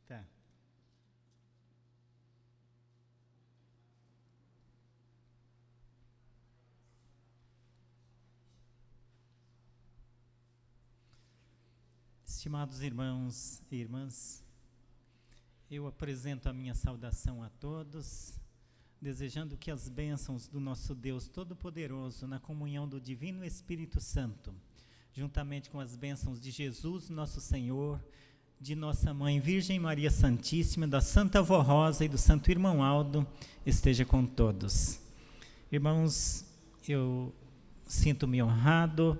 Tá. Estimados irmãos e irmãs, eu apresento a minha saudação a todos, desejando que as bênçãos do nosso Deus Todo-Poderoso, na comunhão do Divino Espírito Santo, juntamente com as bênçãos de Jesus, nosso Senhor, de nossa Mãe Virgem Maria Santíssima, da Santa Avó Rosa e do Santo Irmão Aldo, esteja com todos. Irmãos, eu sinto-me honrado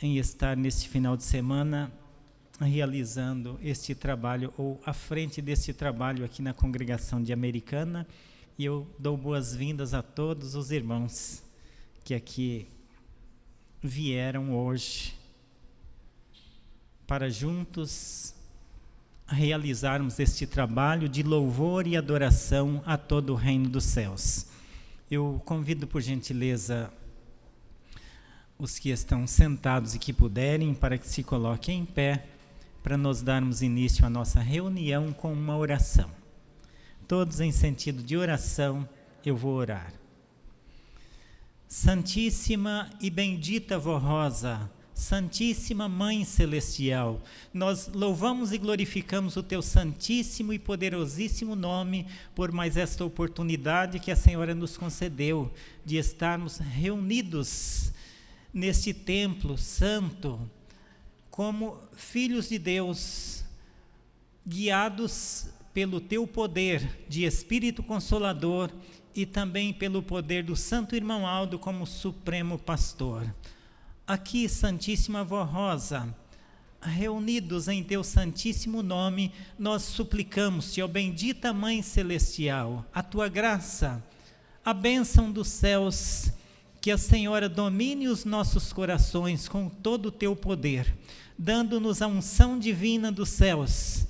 em estar neste final de semana realizando este trabalho, ou à frente deste trabalho aqui na congregação de Americana, e eu dou boas-vindas a todos os irmãos que aqui vieram hoje para juntos realizarmos este trabalho de louvor e adoração a todo o reino dos céus. Eu convido por gentileza os que estão sentados e que puderem para que se coloquem em pé para nós darmos início à nossa reunião com uma oração. Todos em sentido de oração, eu vou orar. Santíssima e bendita Avó Rosa, Santíssima Mãe Celestial, nós louvamos e glorificamos o Teu santíssimo e poderosíssimo nome por mais esta oportunidade que a Senhora nos concedeu de estarmos reunidos neste templo santo, como filhos de Deus, guiados pelo Teu poder de Espírito Consolador e também pelo poder do Santo Irmão Aldo como Supremo Pastor. Aqui, Santíssima Avó Rosa, reunidos em Teu santíssimo nome, nós suplicamos-Te, ó bendita Mãe Celestial, a Tua graça, a bênção dos céus, que a Senhora domine os nossos corações com todo o Teu poder, dando-nos a unção divina dos céus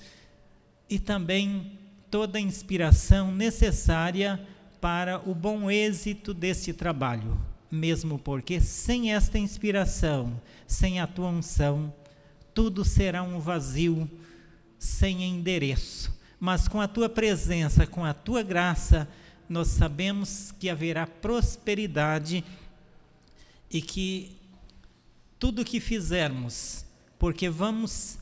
e também toda a inspiração necessária para o bom êxito deste trabalho, mesmo porque sem esta inspiração, sem a Tua unção, tudo será um vazio sem endereço. Mas com a Tua presença, com a Tua graça, nós sabemos que haverá prosperidade e que tudo que fizermos, porque vamos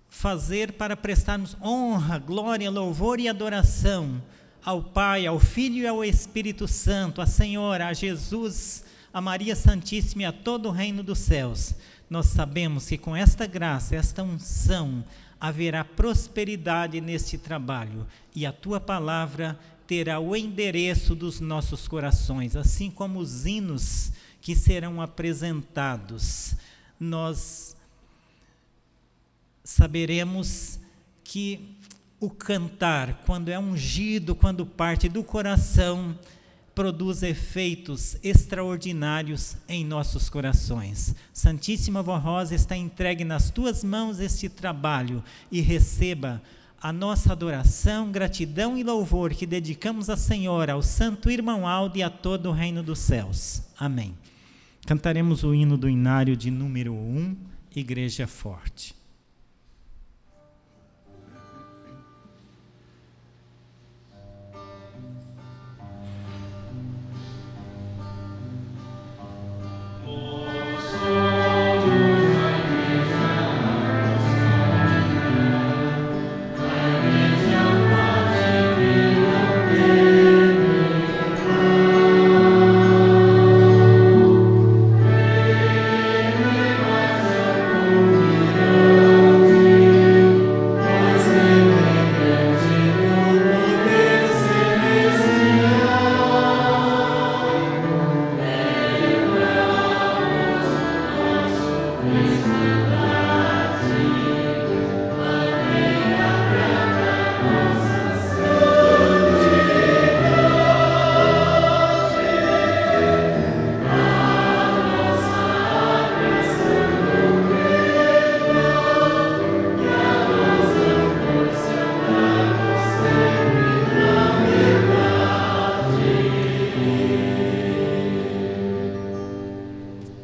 fazer para prestarmos honra, glória, louvor e adoração ao Pai, ao Filho e ao Espírito Santo, a Senhora, a Jesus, a Maria Santíssima e a todo o reino dos céus. Nós sabemos que com esta graça, esta unção, haverá prosperidade neste trabalho e a Tua palavra terá o endereço dos nossos corações, assim como os hinos que serão apresentados. Nós saberemos que o cantar, quando é ungido, quando parte do coração, produz efeitos extraordinários em nossos corações. Santíssima Avó Rosa, está entregue nas Tuas mãos este trabalho e receba a nossa adoração, gratidão e louvor que dedicamos à Senhora, ao Santo Irmão Aldo e a todo o reino dos céus. Amém. Cantaremos o hino do inário de número 1, Igreja Forte.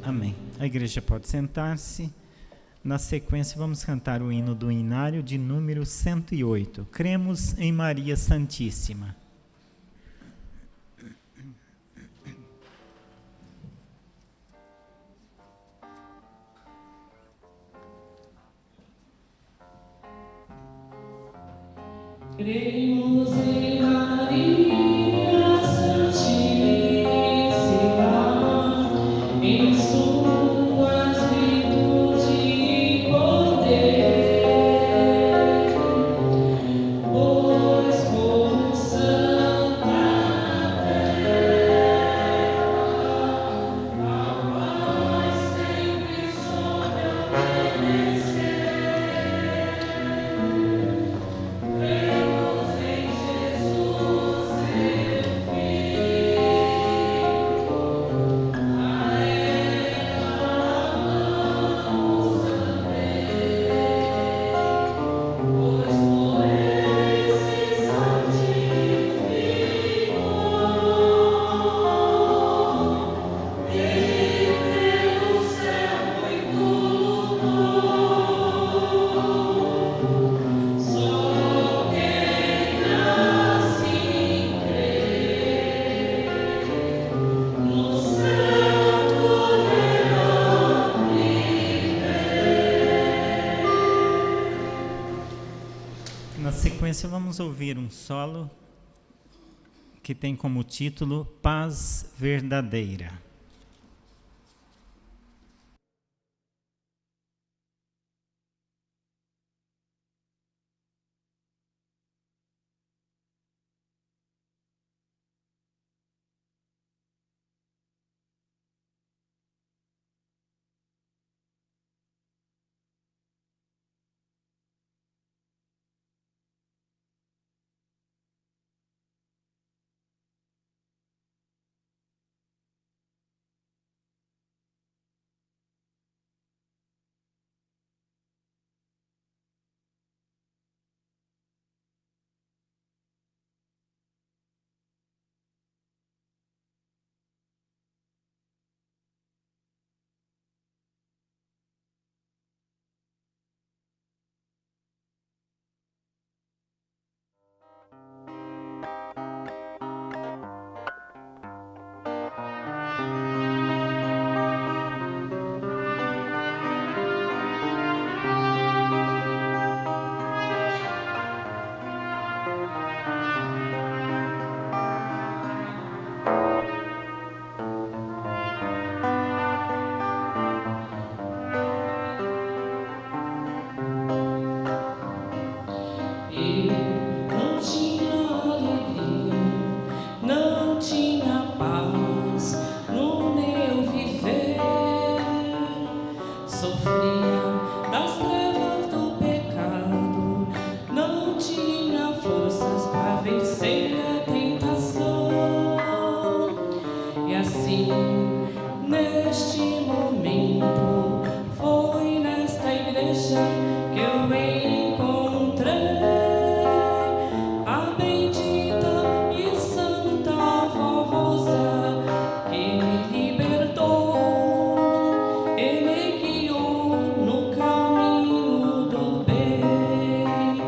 Amém. A igreja pode sentar-se. Na sequência, vamos cantar o hino do Inário de número 108. Cremos em Maria Santíssima. Cremos em Maria Santíssima, em suas virtudes e poder, pois como Santa Terra, a voz sempre soube obedecer. Cremos em Jesus, seu Filho, a Ele amamos também, pois por Ele se santificou, e pelo céu muito lutou. Só quem assim crê no Santo Na sequência, vamos ouvir um solo que tem como título Paz Verdadeira. Eu não tinha alegria, não tinha paz no meu viver. Sofria das trevas do pecado, não tinha forças para vencer a tentação. E assim, neste momento, foi nesta igreja que eu encontrei a bendita e santa Vó Rosa, que me libertou e me guiou no caminho do bem.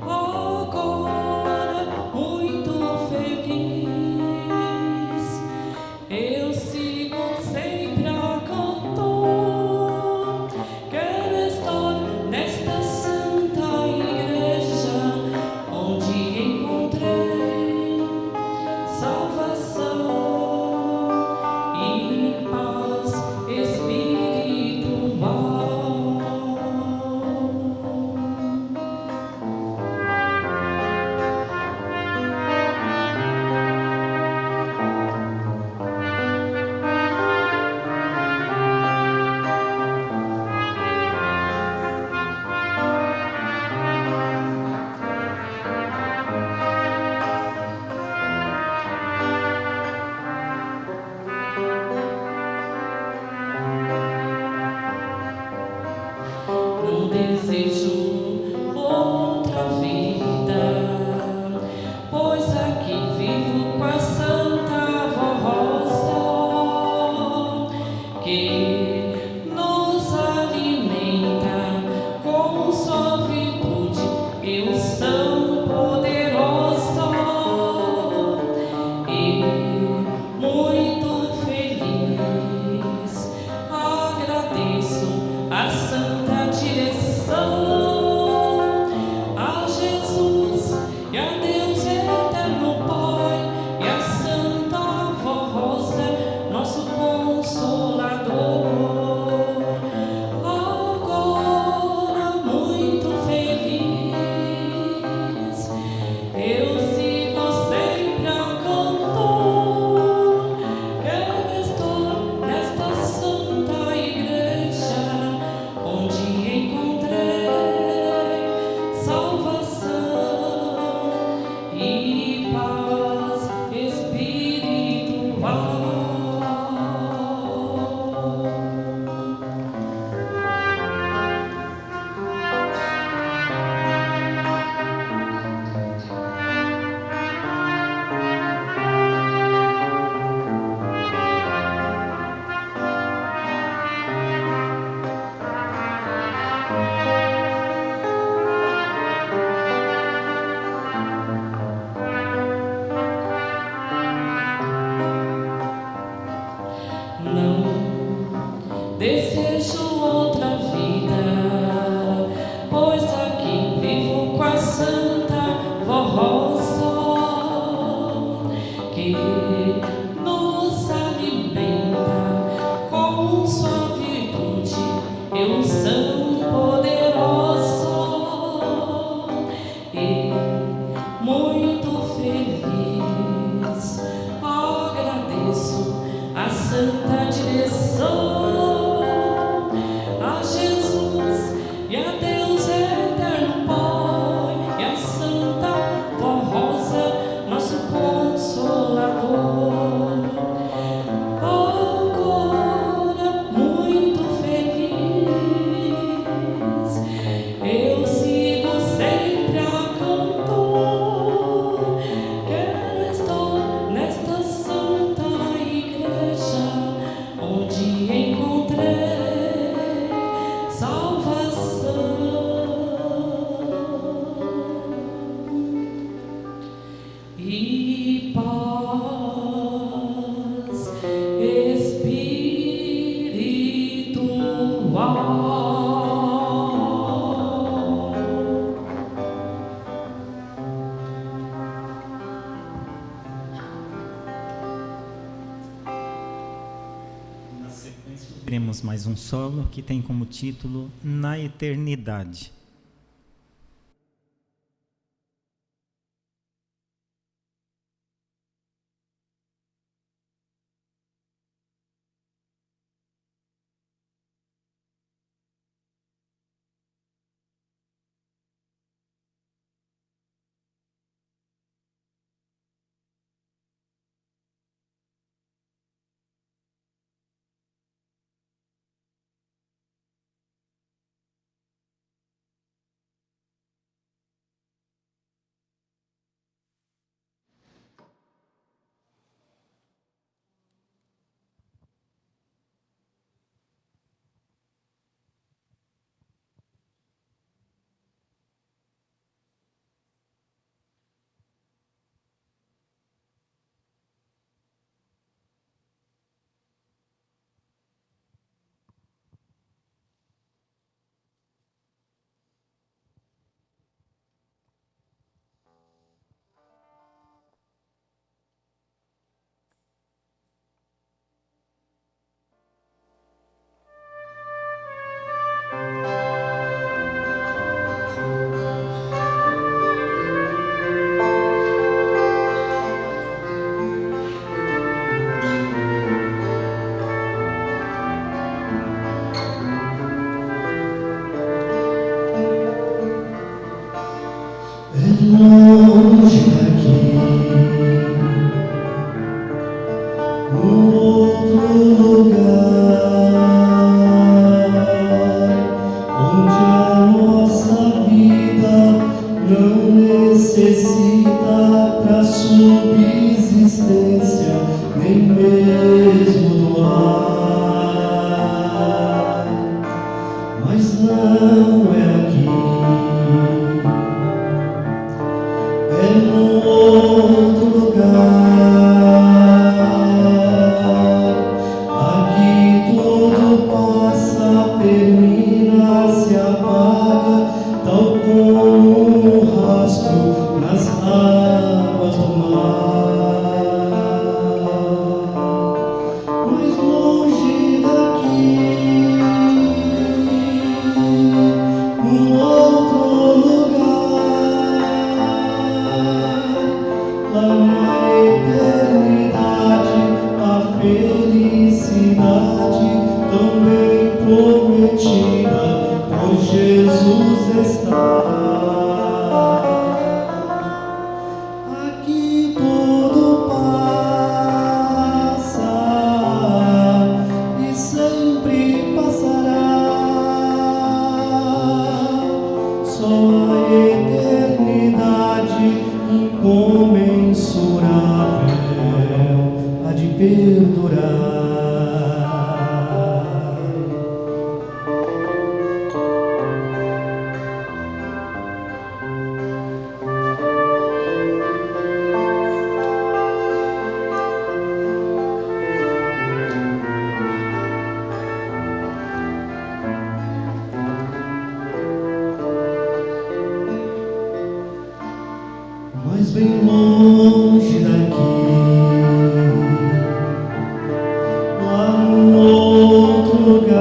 Agora, muito feliz, eu sigo sempre a cantar. Quero estar nesta santa igreja, onde encontrei salvação e paz espiritual. Não desejo outra vida, pois aqui vivo com a Santa Vó Rosa, que nos alimenta desejo outra vida, pois aqui vivo com a Santa Vó Rosa, que nos alimenta com sua virtude e unção poderosa, e muito feliz agradeço a santa direção, a Jesus e a Deus eterno Pai, e a Santa Vó Rosa, nosso Consolador. Agora, muito feliz, eu sigo sempre a cantor. Quero estar nesta santa igreja, onde encontrei salvação e paz espiritual. Na sequência, teremos mais um solo que tem como título Na Eternidade. bem longe daqui, lá num outro lugar,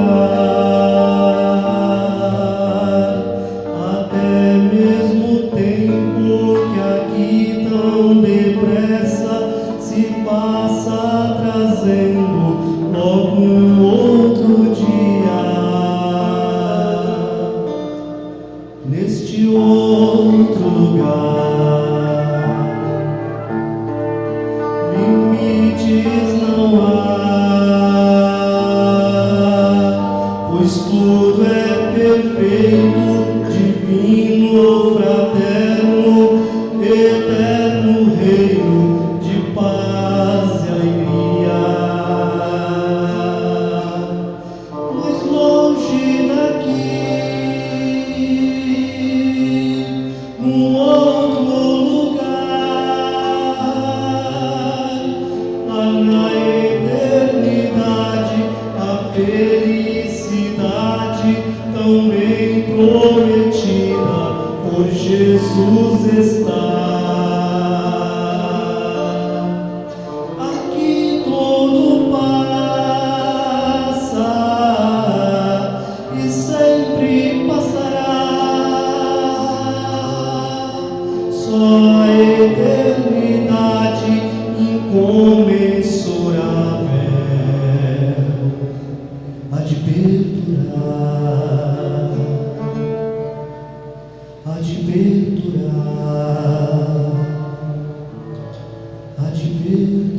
até mesmo o tempo que aqui tão depressa se passa, trazendo logo um outro dia. Neste outro lugar, limites não há, pois tudo é perfeito, divino, fraterno, eterno reino de paz e alegria. Mais longe daqui, num outro lugar, lá na eternidade, a felicidade também prometida por Jesus está. Aqui tudo passa e sempre passará. Só a eternidade incomensurável há de perdurar, há de perdurar, há de perdurar.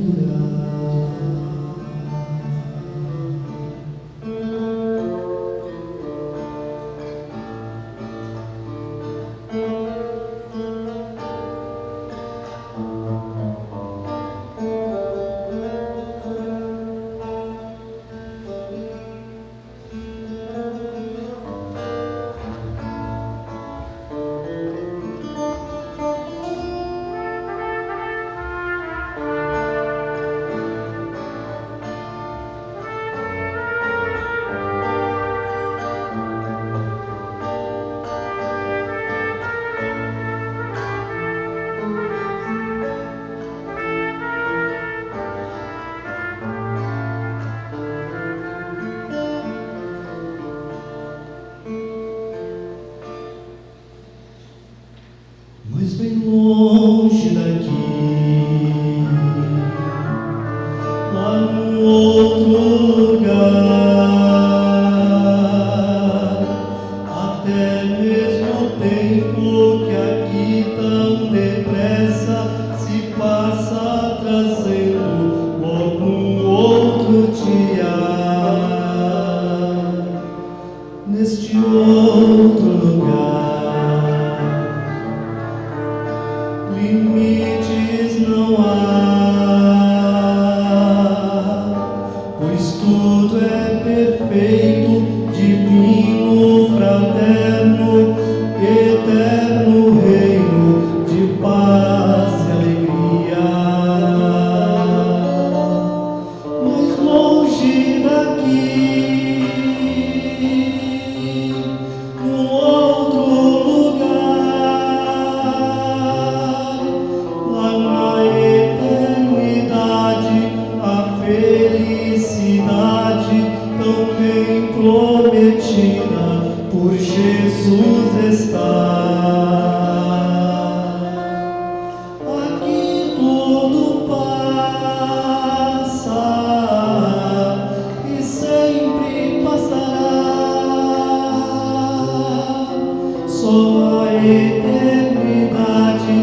Mas bem longe daqui, lá num outro lugar, até mesmo o tempo que aqui tão depressa se passa, trazendo logo um outro dia. Neste outro lugar, limites não há, pois tudo é perfeito, divino, fraterno, eterno reino de paz e alegria. Mais longe daqui, num outro lugar, lá na eternidade, a felicidade também prometida por Jesus está. Aqui tudo passa e sempre passará. Só a eternidade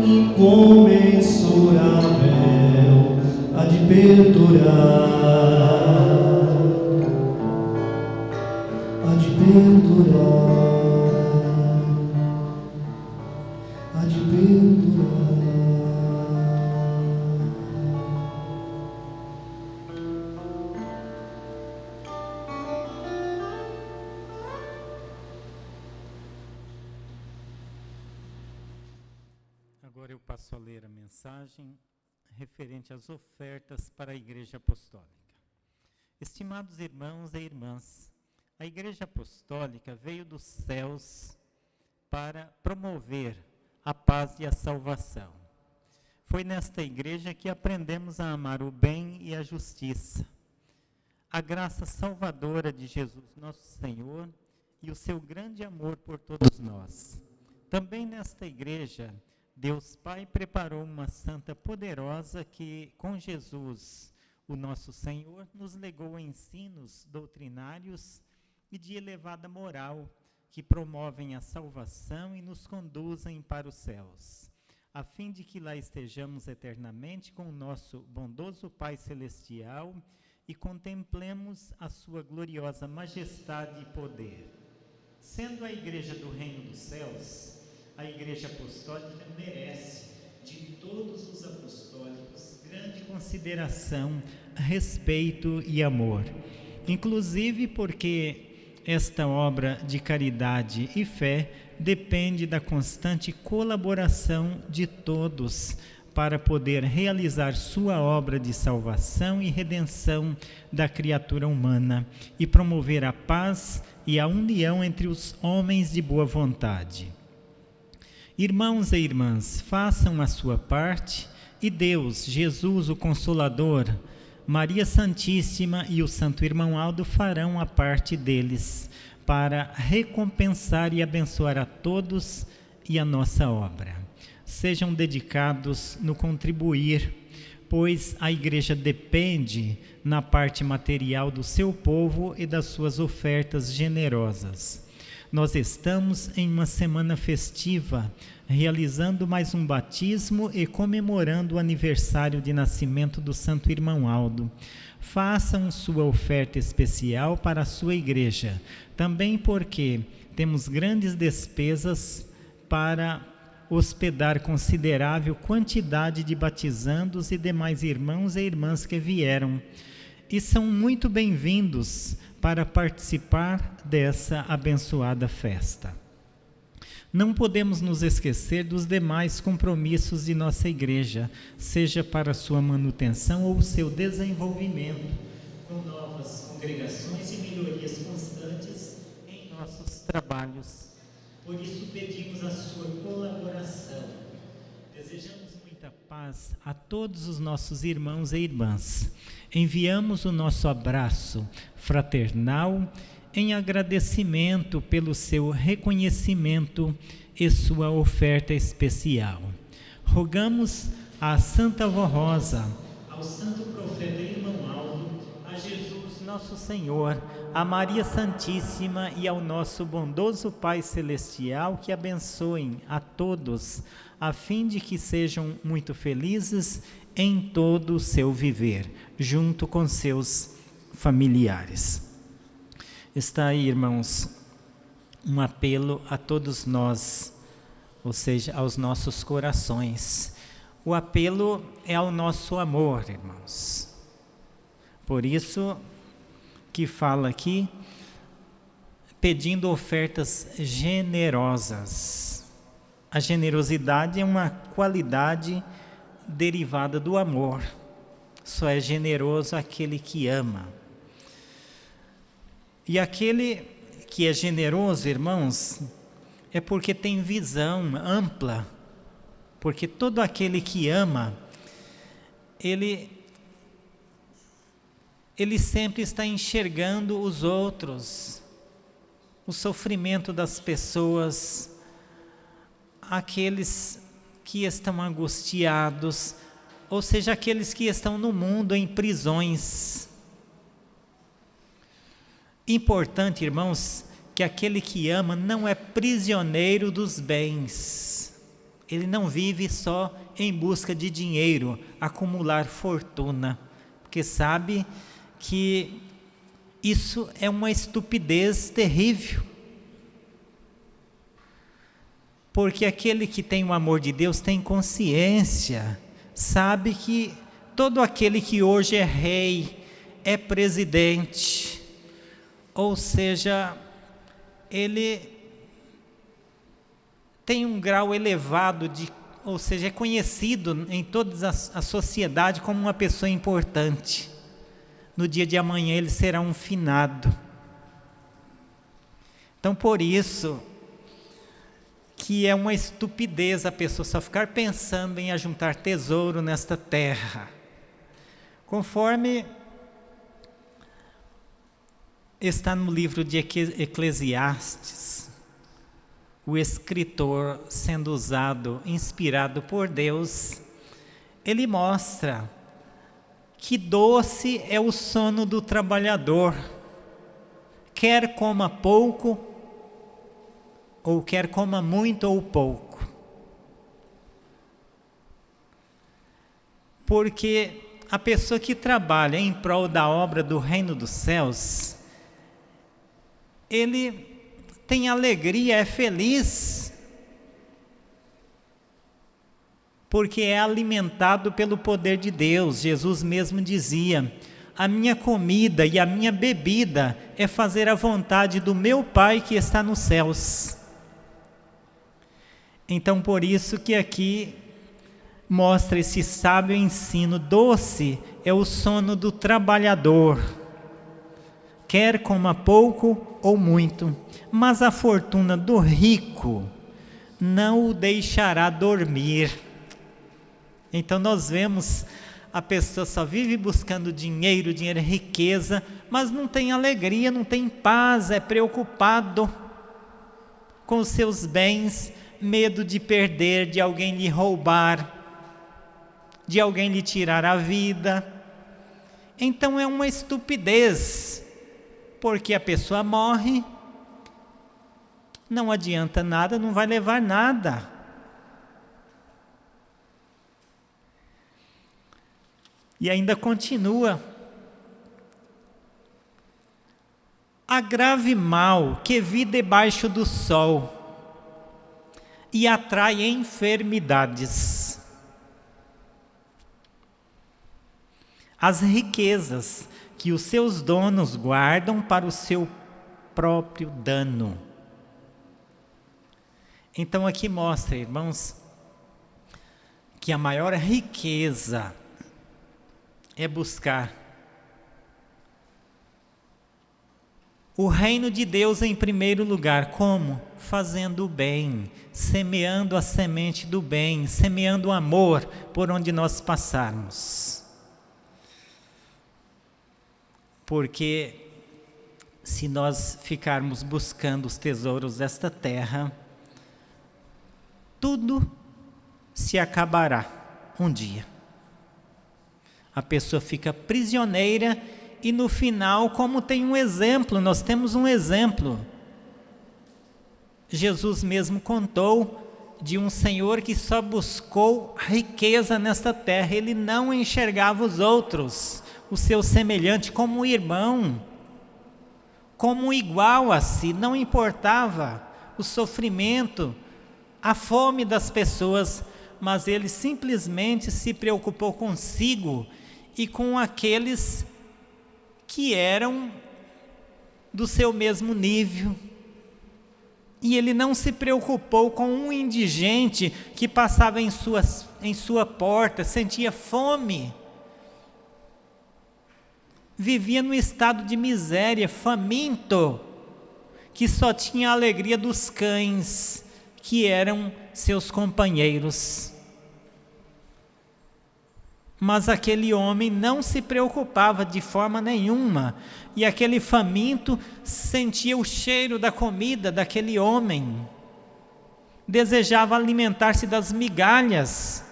incomensurável há de perdurar, há de perdurar, há de perdurar. Agora eu passo a ler a mensagem referente às ofertas para a Igreja Apostólica. Estimados irmãos e irmãs, a Igreja Apostólica veio dos céus para promover a paz e a salvação. Foi nesta igreja que aprendemos a amar o bem e a justiça. A graça salvadora de Jesus, nosso Senhor, e o seu grande amor por todos nós. Também nesta igreja, Deus Pai preparou uma santa poderosa que, com Jesus, o nosso Senhor, nos legou ensinos doutrinários e de elevada moral, que promovem a salvação e nos conduzem para os céus, a fim de que lá estejamos eternamente com o nosso bondoso Pai Celestial e contemplemos a sua gloriosa majestade e poder. Sendo a Igreja do Reino dos Céus, a Igreja Apostólica merece, de todos os apostólicos, grande consideração, respeito e amor, inclusive porque esta obra de caridade e fé depende da constante colaboração de todos para poder realizar sua obra de salvação e redenção da criatura humana e promover a paz e a união entre os homens de boa vontade. Irmãos e irmãs, façam a sua parte e Deus, Jesus, o Consolador, Maria Santíssima e o Santo Irmão Aldo farão a parte deles para recompensar e abençoar a todos e a nossa obra. Sejam dedicados no contribuir, pois a igreja depende na parte material do seu povo e das suas ofertas generosas. Nós estamos em uma semana festiva, realizando mais um batismo e comemorando o aniversário de nascimento do Santo Irmão Aldo. Façam sua oferta especial para a sua igreja, também porque temos grandes despesas para hospedar considerável quantidade de batizandos e demais irmãos e irmãs que vieram, e são muito bem-vindos para participar dessa abençoada festa. Não podemos nos esquecer dos demais compromissos de nossa igreja, seja para sua manutenção ou seu desenvolvimento, com novas congregações e melhorias constantes em nossos trabalhos. Por isso pedimos a sua colaboração. Desejamos muita paz a todos os nossos irmãos e irmãs. Enviamos o nosso abraço fraternal em agradecimento pelo seu reconhecimento e sua oferta especial. Rogamos à Santa Vó Rosa, ao Santo Profeta Irmão Aldo, a Jesus nosso Senhor, a Maria Santíssima e ao nosso bondoso Pai Celestial que abençoem a todos, a fim de que sejam muito felizes em todo o seu viver, junto com seus familiares. Está aí, irmãos, um apelo a todos nós, ou seja, aos nossos corações. O apelo é ao nosso amor, irmãos. Por isso que fala aqui, pedindo ofertas generosas. A generosidade é uma qualidade derivada do amor. Só é generoso aquele que ama. E aquele que é generoso, irmãos, é porque tem visão ampla, porque todo aquele que ama, ele sempre está enxergando os outros, o sofrimento das pessoas, aqueles que estão angustiados, ou seja, aqueles que estão no mundo em prisões. Importante, irmãos, que aquele que ama não é prisioneiro dos bens. Ele não vive só em busca de dinheiro, acumular fortuna, porque sabe que isso é uma estupidez terrível. Porque aquele que tem o amor de Deus tem consciência, sabe que todo aquele que hoje é rei, é presidente, ou seja, ele tem um grau elevado ou seja, é conhecido em toda a sociedade como uma pessoa importante. No dia de amanhã ele será um finado. Então, por isso que é uma estupidez a pessoa só ficar pensando em ajuntar tesouro nesta terra. Conforme está no livro de Eclesiastes, o escritor, sendo usado, inspirado por Deus, ele mostra que doce é o sono do trabalhador, quer coma pouco, ou quer coma muito ou pouco. Porque a pessoa que trabalha em prol da obra do reino dos céus, ele tem alegria, é feliz, porque é alimentado pelo poder de Deus. Jesus mesmo dizia: a minha comida e a minha bebida é fazer a vontade do meu Pai que está nos céus. Então, por isso que aqui mostra esse sábio ensino: doce é o sono do trabalhador, quer coma pouco ou muito, mas a fortuna do rico não o deixará dormir. Então nós vemos a pessoa só vive buscando dinheiro, riqueza, mas não tem alegria, não tem paz, é preocupado com os seus bens, medo de perder, de alguém lhe roubar, de alguém lhe tirar a vida. Então é uma estupidez, porque a pessoa morre, não adianta nada, não vai levar nada. E ainda continua: agrave mal que vi debaixo do sol e atrai enfermidades. As riquezas que os seus donos guardam para o seu próprio dano. Então aqui mostra, irmãos, que a maior riqueza é buscar o reino de Deus em primeiro lugar. Como? Fazendo o bem, semeando a semente do bem, semeando o amor por onde nós passarmos. Porque se nós ficarmos buscando os tesouros desta terra, tudo se acabará um dia. A pessoa fica prisioneira e no final, como tem um exemplo, nós temos um exemplo. Jesus mesmo contou de um senhor que só buscou riqueza nesta terra. Ele não enxergava os outros, o seu semelhante, como um irmão, como um igual a si. Não importava o sofrimento, a fome das pessoas, mas ele simplesmente se preocupou consigo e com aqueles que eram do seu mesmo nível. E ele não se preocupou com um indigente que passava em sua porta, sentia fome, vivia num estado de miséria, faminto, que só tinha a alegria dos cães, que eram seus companheiros. Mas aquele homem não se preocupava de forma nenhuma, e aquele faminto sentia o cheiro da comida daquele homem, desejava alimentar-se das migalhas,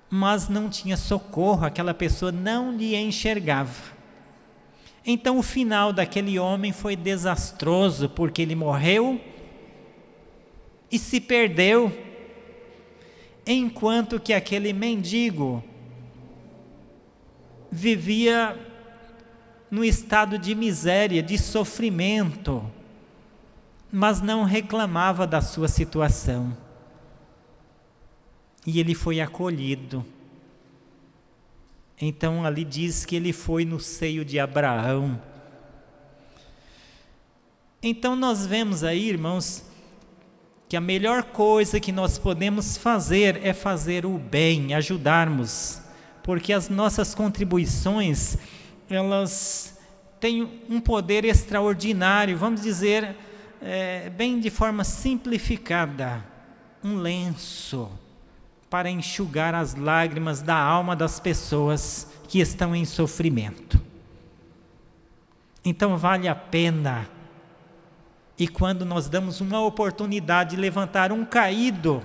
mas não tinha socorro, aquela pessoa não lhe enxergava. Então o final daquele homem foi desastroso, porque ele morreu e se perdeu, enquanto que aquele mendigo vivia no estado de miséria, de sofrimento, mas não reclamava da sua situação. E ele foi acolhido. Então ali diz que ele foi no seio de Abraão. Então nós vemos aí, irmãos, que a melhor coisa que nós podemos fazer é fazer o bem, ajudarmos, porque as nossas contribuições, elas têm um poder extraordinário, vamos dizer, bem de forma simplificada, um lenço para enxugar as lágrimas da alma das pessoas que estão em sofrimento. Então vale a pena, e quando nós damos uma oportunidade de levantar um caído,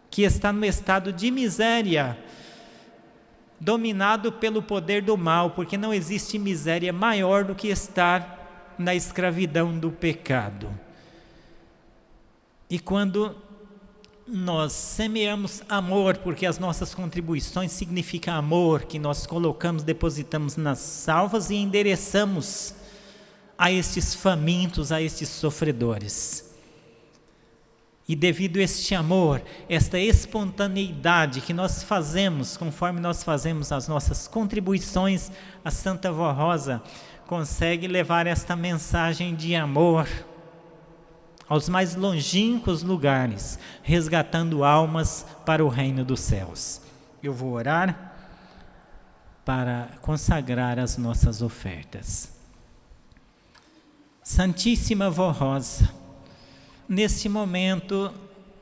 que está no estado de miséria, dominado pelo poder do mal, porque não existe miséria maior do que estar na escravidão do pecado. E quando nós semeamos amor, porque as nossas contribuições significam amor, que nós colocamos, depositamos nas salvas e endereçamos a estes famintos, a estes sofredores. E devido a este amor, esta espontaneidade que nós fazemos, conforme nós fazemos as nossas contribuições, a Santa Vó Rosa consegue levar esta mensagem de amor aos mais longínquos lugares, resgatando almas para o reino dos céus. Eu vou orar para consagrar as nossas ofertas. Santíssima Vó Rosa, neste momento,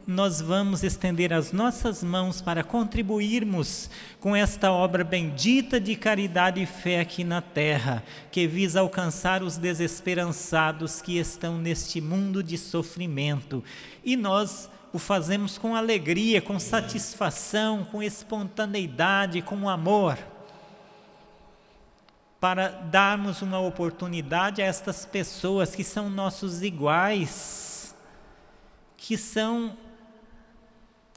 nós vamos estender as nossas mãos para contribuirmos com esta obra bendita de caridade e fé aqui na terra, que visa alcançar os desesperançados que estão neste mundo de sofrimento. E nós o fazemos com alegria, com satisfação, com espontaneidade, com amor, para darmos uma oportunidade a estas pessoas que são nossos iguais, que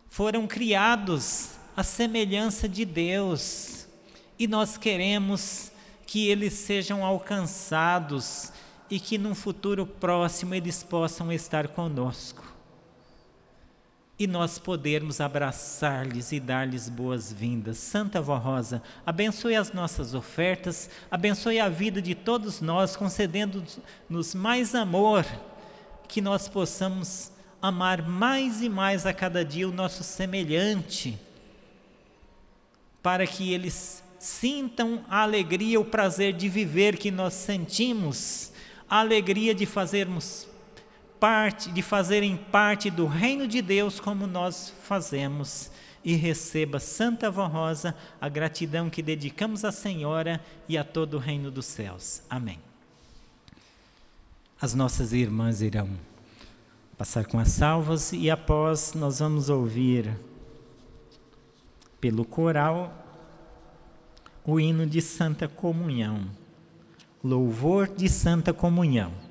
foram criados à semelhança de Deus, e nós queremos que eles sejam alcançados e que num futuro próximo eles possam estar conosco e nós podermos abraçar-lhes e dar-lhes boas-vindas. Santa Vó Rosa, abençoe as nossas ofertas, abençoe a vida de todos nós, concedendo-nos mais amor, que nós possamos amar mais e mais a cada dia o nosso semelhante, para que eles sintam a alegria, o prazer de viver que nós sentimos, a alegria de fazerem parte do reino de Deus como nós fazemos. E receba, Santa Vó Rosa, a gratidão que dedicamos à Senhora e a todo o reino dos céus. Amém. As nossas irmãs irão passar com as salvas e após nós vamos ouvir pelo coral o hino de Santa Comunhão, louvor de Santa Comunhão.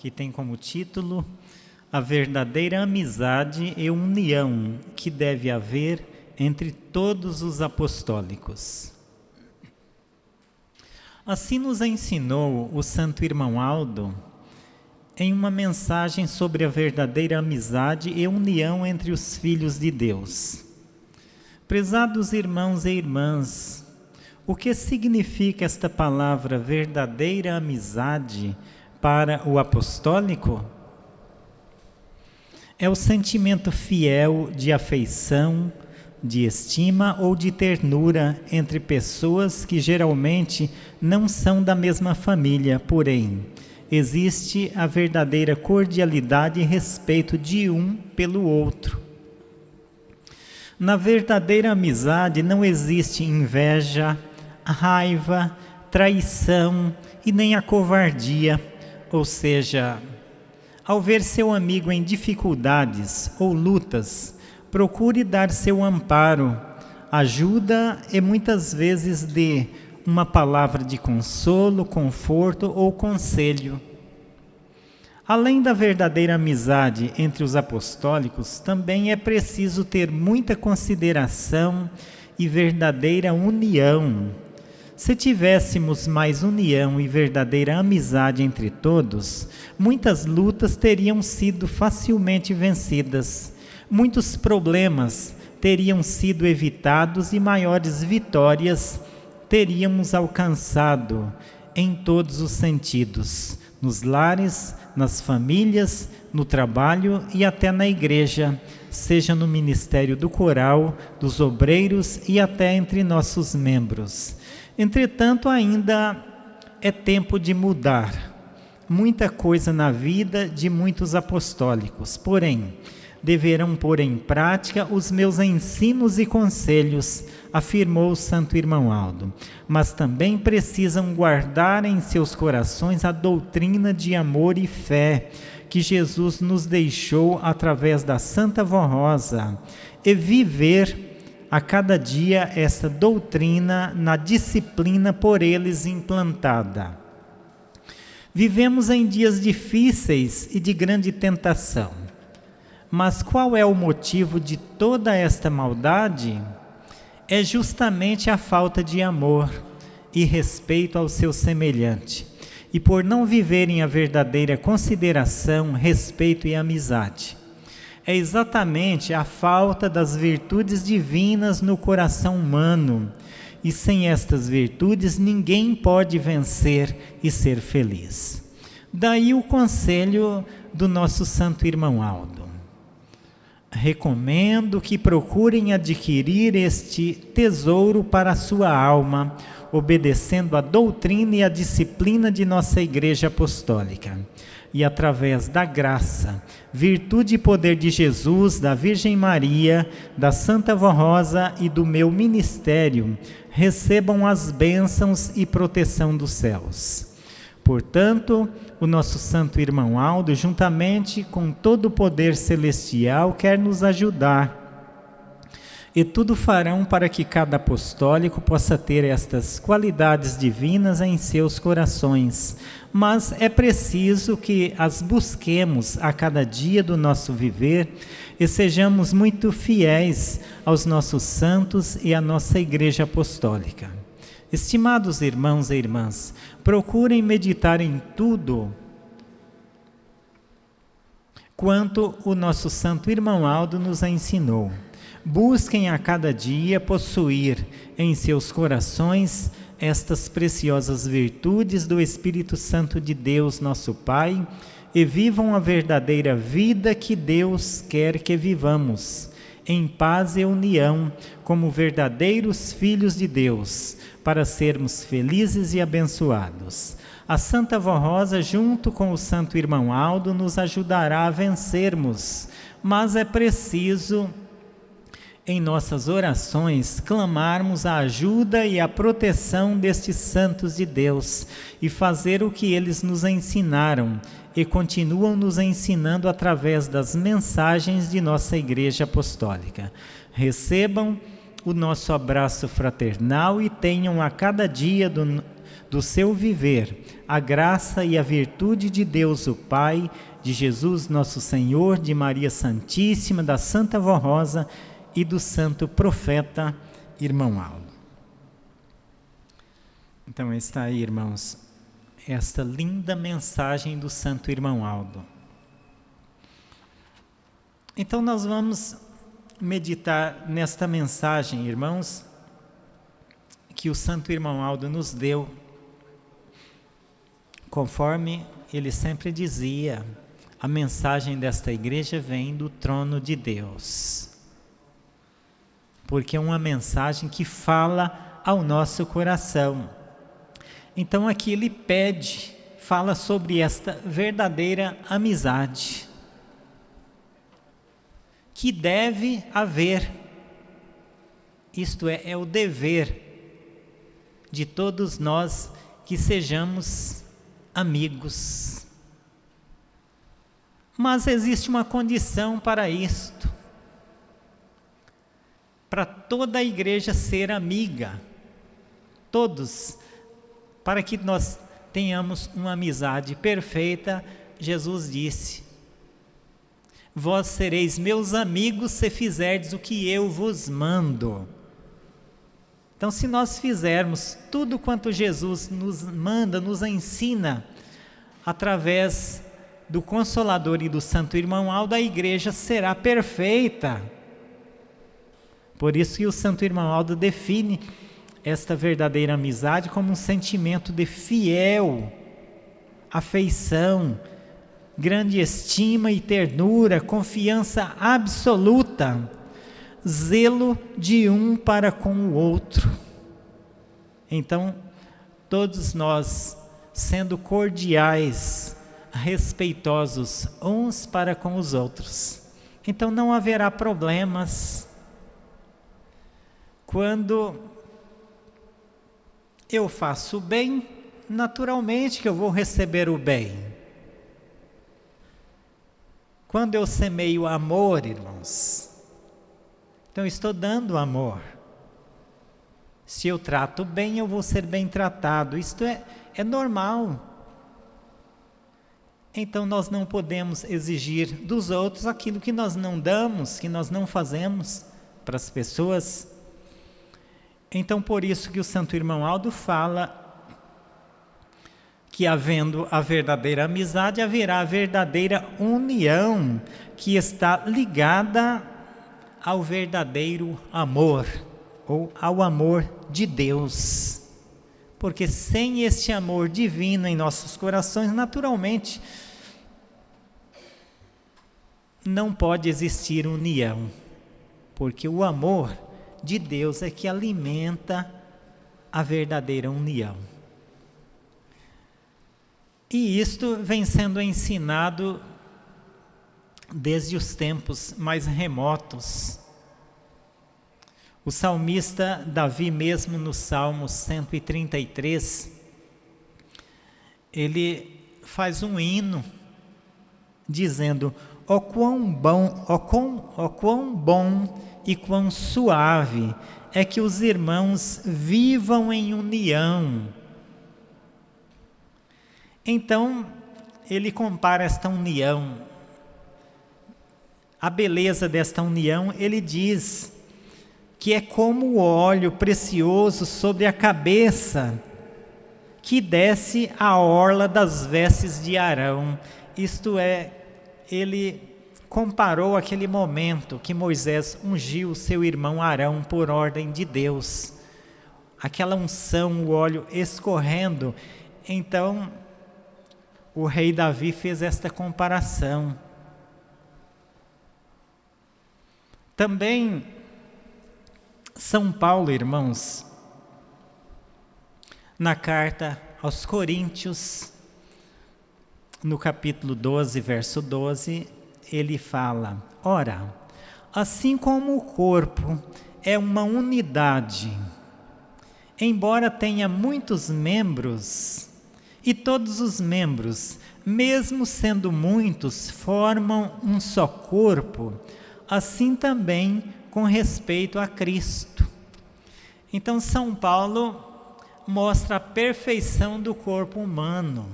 que tem como título A Verdadeira Amizade e União que deve haver entre todos os apostólicos. Assim nos ensinou o Santo Irmão Aldo em uma mensagem sobre a verdadeira amizade e união entre os filhos de Deus. Prezados irmãos e irmãs, o que significa esta palavra verdadeira amizade para o apostólico? É o sentimento fiel de afeição, de estima ou de ternura entre pessoas que geralmente não são da mesma família, porém, existe a verdadeira cordialidade e respeito de um pelo outro. Na verdadeira amizade não existe inveja, raiva, traição e nem a covardia, ou seja, ao ver seu amigo em dificuldades ou lutas, procure dar seu amparo, ajuda e muitas vezes dê uma palavra de consolo, conforto ou conselho. Além da verdadeira amizade entre os apostólicos, também é preciso ter muita consideração e verdadeira união. Se tivéssemos mais união e verdadeira amizade entre todos, muitas lutas teriam sido facilmente vencidas. Muitos problemas teriam sido evitados e maiores vitórias teríamos alcançado em todos os sentidos, nos lares, nas famílias, no trabalho e até na igreja, seja no ministério do coral, dos obreiros e até entre nossos membros. Entretanto, ainda é tempo de mudar muita coisa na vida de muitos apostólicos, porém, deverão pôr em prática os meus ensinos e conselhos, afirmou o Santo Irmão Aldo, mas também precisam guardar em seus corações a doutrina de amor e fé que Jesus nos deixou através da Santa Vó Rosa e viver a cada dia essa doutrina na disciplina por eles implantada. Vivemos em dias difíceis e de grande tentação. Mas qual é o motivo de toda esta maldade? É justamente a falta de amor e respeito ao seu semelhante, e por não viverem a verdadeira consideração, respeito e amizade. É exatamente a falta das virtudes divinas no coração humano, e sem estas virtudes ninguém pode vencer e ser feliz. Daí o conselho do nosso Santo Irmão Aldo. Recomendo que procurem adquirir este tesouro para a sua alma, obedecendo a doutrina e a disciplina de nossa Igreja Apostólica. E através da graça, virtude e poder de Jesus, da Virgem Maria, da Santa Vó Rosa e do meu ministério, recebam as bênçãos e proteção dos céus. Portanto, o nosso Santo Irmão Aldo, juntamente com todo o poder celestial, quer nos ajudar. E tudo farão para que cada apostólico possa ter estas qualidades divinas em seus corações. Mas é preciso que as busquemos a cada dia do nosso viver e sejamos muito fiéis aos nossos santos e à nossa Igreja Apostólica. Estimados irmãos e irmãs, procurem meditar em tudo quanto o nosso Santo Irmão Aldo nos ensinou. Busquem a cada dia possuir em seus corações estas preciosas virtudes do Espírito Santo de Deus, nosso Pai, e vivam a verdadeira vida que Deus quer que vivamos, em paz e união, como verdadeiros filhos de Deus, para sermos felizes e abençoados. A Santa Vó Rosa, junto com o Santo Irmão Aldo, nos ajudará a vencermos, mas é preciso, em nossas orações, clamarmos a ajuda e a proteção destes santos de Deus e fazer o que eles nos ensinaram e continuam nos ensinando através das mensagens de nossa Igreja Apostólica. Recebam o nosso abraço fraternal e tenham a cada dia do seu viver, a graça e a virtude de Deus o Pai, de Jesus nosso Senhor, de Maria Santíssima, da Santa Vó Rosa e do santo profeta irmão Aldo. Então está aí, irmãos, esta linda mensagem do santo irmão Aldo. Então nós vamos meditar nesta mensagem, irmãos, que o santo irmão Aldo nos deu, conforme ele sempre dizia, a mensagem desta igreja vem do trono de Deus, porque é uma mensagem que fala ao nosso coração. Então aqui ele fala sobre esta verdadeira amizade, que deve haver, isto é o dever de todos nós que sejamos amigos. Mas existe uma condição para isto, para toda a igreja ser amiga, todos, para que nós tenhamos uma amizade perfeita. Jesus disse: vós sereis meus amigos se fizerdes o que eu vos mando. Então, se nós fizermos tudo quanto Jesus nos manda, nos ensina, através do Consolador e do Santo Irmão Aldo, a igreja será perfeita. Por isso que o Santo Irmão Aldo define esta verdadeira amizade como um sentimento de fiel afeição, grande estima e ternura, confiança absoluta, zelo de um para com o outro. Então, todos nós, sendo cordiais, respeitosos uns para com os outros, então não haverá problemas. Quando eu faço o bem, naturalmente que eu vou receber o bem. Quando eu semeio amor, irmãos, então eu estou dando amor. Se eu trato bem, eu vou ser bem tratado. Isto é normal. Então nós não podemos exigir dos outros aquilo que nós não damos, que nós não fazemos para as pessoas. Então por isso que o Santo Irmão Aldo fala que havendo a verdadeira amizade, haverá a verdadeira união, que está ligada ao verdadeiro amor, ou ao amor de Deus. Porque sem este amor divino em nossos corações, naturalmente, não pode existir união. Porque o amor de Deus é que alimenta a verdadeira união. E isto vem sendo ensinado desde os tempos mais remotos. O salmista Davi, mesmo no Salmo 133, ele faz um hino dizendo: ó quão bom e quão suave é que os irmãos vivam em união. Então, ele compara esta união, a beleza desta união, ele diz que é como o óleo precioso sobre a cabeça, que desce a orla das vestes de Arão. Isto é, ele comparou aquele momento que Moisés ungiu o seu irmão Arão por ordem de Deus. Aquela unção, o óleo escorrendo. Então, o rei Davi fez esta comparação. Também São Paulo, irmãos, na carta aos Coríntios, no capítulo 12, verso 12, ele fala: ora, assim como o corpo é uma unidade, embora tenha muitos membros, e todos os membros, mesmo sendo muitos, formam um só corpo, assim também com respeito a Cristo. Então São Paulo mostra a perfeição do corpo humano,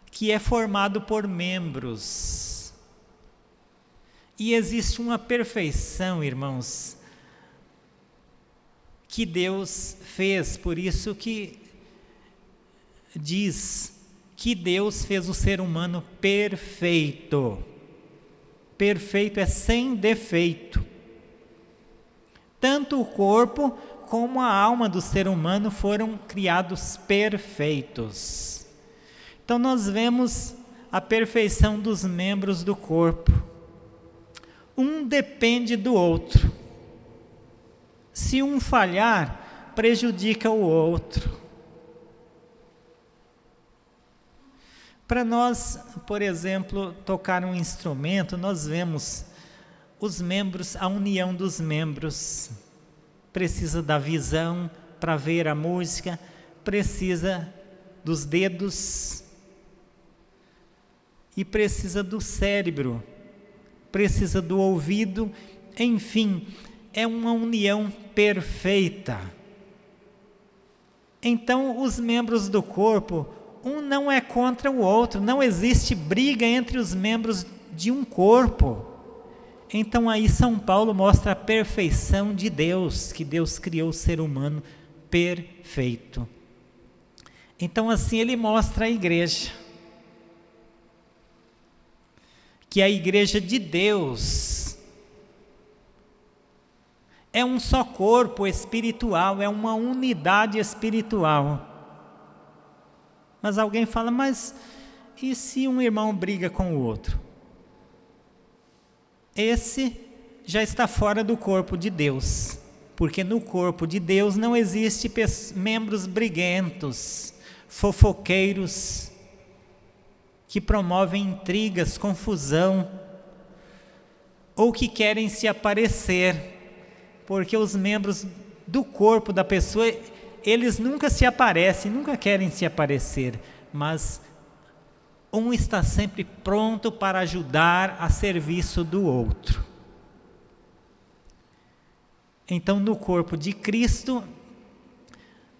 que é formado por membros. E existe uma perfeição, irmãos, que Deus fez, por isso que diz que Deus fez o ser humano perfeito. Perfeito é sem defeito. Tanto o corpo como a alma do ser humano foram criados perfeitos. Então nós vemos a perfeição dos membros do corpo. Um depende do outro. Se um falhar, prejudica o outro. Para nós, por exemplo, tocar um instrumento, nós vemos os membros, a união dos membros. Precisa da visão para ver a música, precisa dos dedos e precisa do cérebro, precisa do ouvido, enfim, é uma união perfeita. Então, os membros do corpo, um não é contra o outro, não existe briga entre os membros de um corpo. Então aí São Paulo mostra a perfeição de Deus, que Deus criou o ser humano perfeito. Então assim ele mostra a igreja, que a igreja de Deus é um só corpo espiritual, é uma unidade espiritual. Mas alguém fala, mas e se um irmão briga com o outro? Esse já está fora do corpo de Deus, porque no corpo de Deus não existe membros briguentos, fofoqueiros, que promovem intrigas, confusão, ou que querem se aparecer, porque os membros do corpo da pessoa, eles nunca se aparecem, nunca querem se aparecer, mas um está sempre pronto para ajudar a serviço do outro. Então, no corpo de Cristo,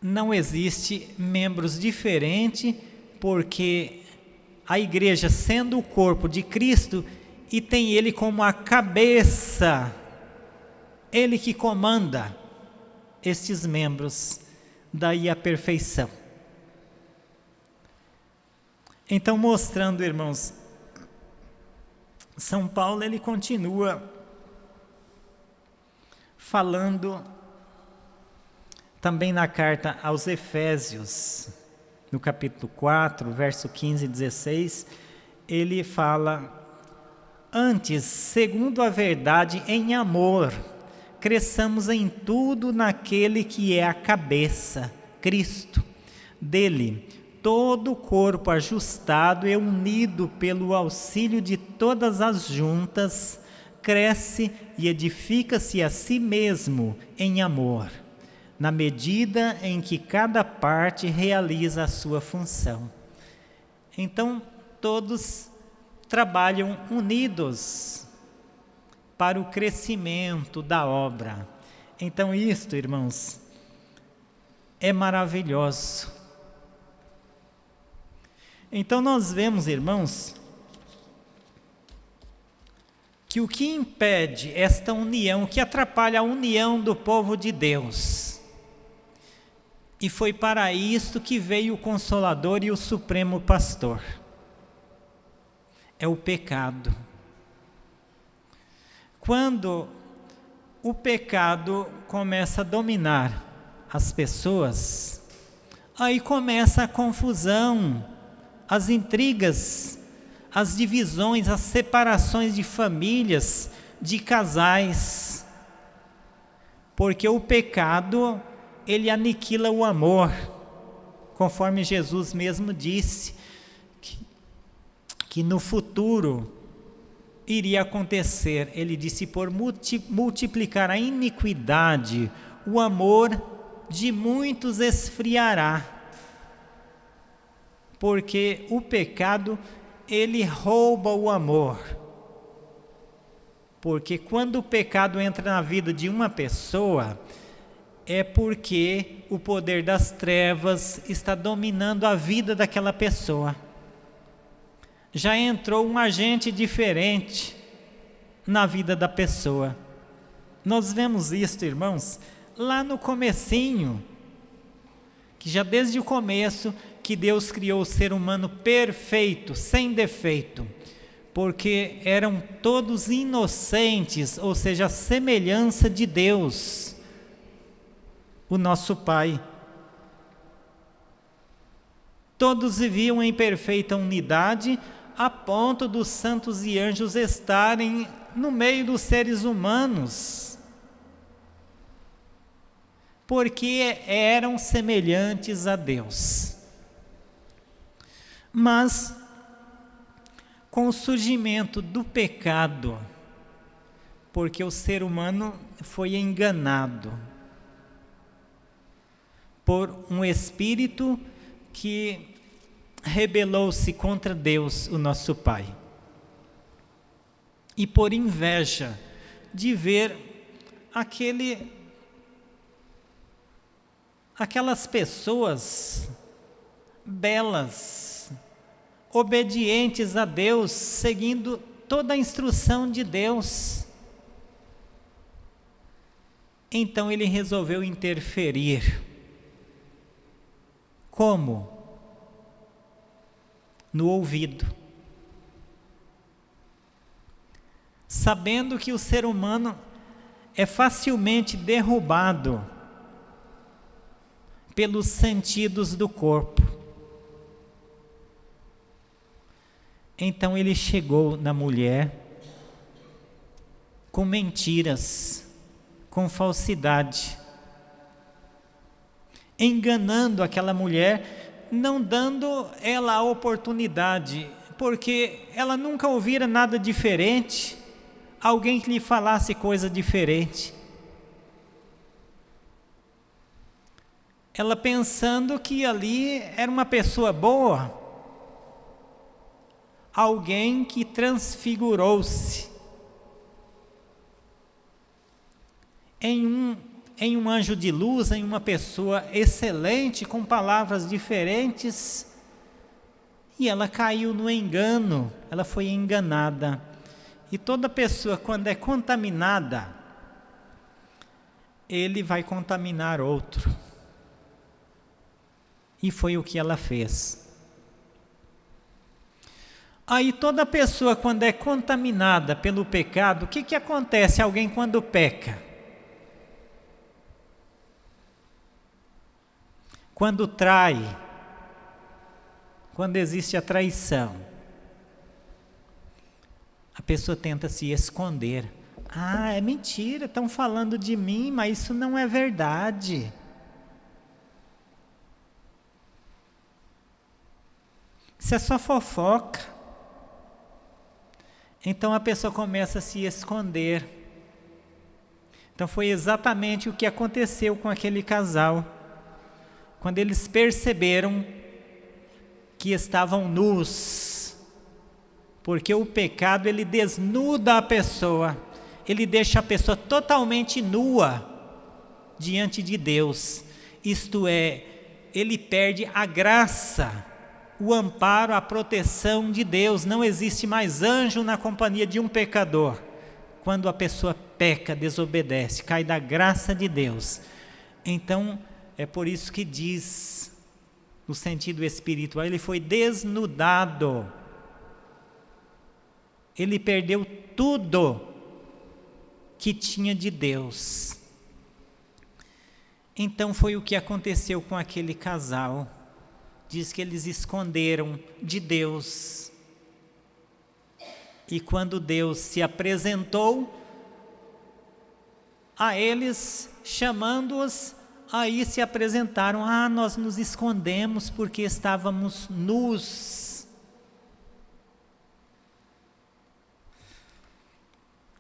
não existe membros diferentes, porque a igreja, sendo o corpo de Cristo, e tem Ele como a cabeça, Ele que comanda estes membros, daí a perfeição. Então, mostrando, irmãos, São Paulo ele continua falando também na carta aos Efésios, no capítulo 4, verso 15 e 16, ele fala: antes, segundo a verdade, em amor, cresçamos em tudo naquele que é a cabeça, Cristo. Dele, todo o corpo ajustado e unido pelo auxílio de todas as juntas, cresce e edifica-se a si mesmo em amor, na medida em que cada parte realiza a sua função. Então, todos trabalham unidos para o crescimento da obra. Então, isto, irmãos, é maravilhoso. Então nós vemos, irmãos, que o que impede esta união, o que atrapalha a união do povo de Deus, e foi para isto que veio o Consolador e o Supremo Pastor, é o pecado. Quando o pecado começa a dominar as pessoas, aí começa a confusão, as intrigas, as divisões, as separações de famílias, de casais, porque o pecado, ele aniquila o amor, conforme Jesus mesmo disse, que no futuro iria acontecer. Ele disse: por multiplicar a iniquidade, o amor de muitos esfriará. Porque o pecado, ele rouba o amor. Porque quando o pecado entra na vida de uma pessoa, é porque o poder das trevas está dominando a vida daquela pessoa. Já entrou um agente diferente na vida da pessoa. Nós vemos isso, irmãos, lá no comecinho, que já desde o começo, que Deus criou o ser humano perfeito, sem defeito, porque eram todos inocentes, ou seja, a semelhança de Deus, o nosso Pai. Todos viviam em perfeita unidade, a ponto dos santos e anjos estarem no meio dos seres humanos, porque eram semelhantes a Deus. Mas, com o surgimento do pecado, porque o ser humano foi enganado por um espírito que rebelou-se contra Deus, o nosso Pai, e por inveja de ver aquelas pessoas belas, obedientes a Deus, seguindo toda a instrução de Deus. Então ele resolveu interferir. Como? No ouvido. Sabendo que o ser humano é facilmente derrubado pelos sentidos do corpo. Então ele chegou na mulher com mentiras, com falsidade, enganando aquela mulher, não dando ela a oportunidade, porque ela nunca ouvira nada diferente, alguém que lhe falasse coisa diferente. Ela pensando que ali era uma pessoa boa, alguém que transfigurou-se em um anjo de luz, em uma pessoa excelente, com palavras diferentes, e ela caiu no engano, ela foi enganada. E toda pessoa, quando é contaminada, ele vai contaminar outro. E foi o que ela fez. Aí toda pessoa, quando é contaminada pelo pecado, o que acontece a alguém quando peca? Quando trai, quando existe a traição, a pessoa tenta se esconder. Ah, é mentira, estão falando de mim, mas isso não é verdade. Isso é só fofoca. Então a pessoa começa a se esconder. Então foi exatamente o que aconteceu com aquele casal. Quando eles perceberam que estavam nus, porque o pecado ele desnuda a pessoa, ele deixa a pessoa totalmente nua diante de Deus. Isto é, ele perde a graça, o amparo, a proteção de Deus. Não existe mais anjo na companhia de um pecador. Quando a pessoa peca, desobedece, cai da graça de Deus. Então, é por isso que diz, no sentido espiritual, ele foi desnudado. Ele perdeu tudo que tinha de Deus. Então foi o que aconteceu com aquele casal. Diz que eles esconderam de Deus. E quando Deus se apresentou a eles, chamando-os, aí se apresentaram. Ah, nós nos escondemos porque estávamos nus.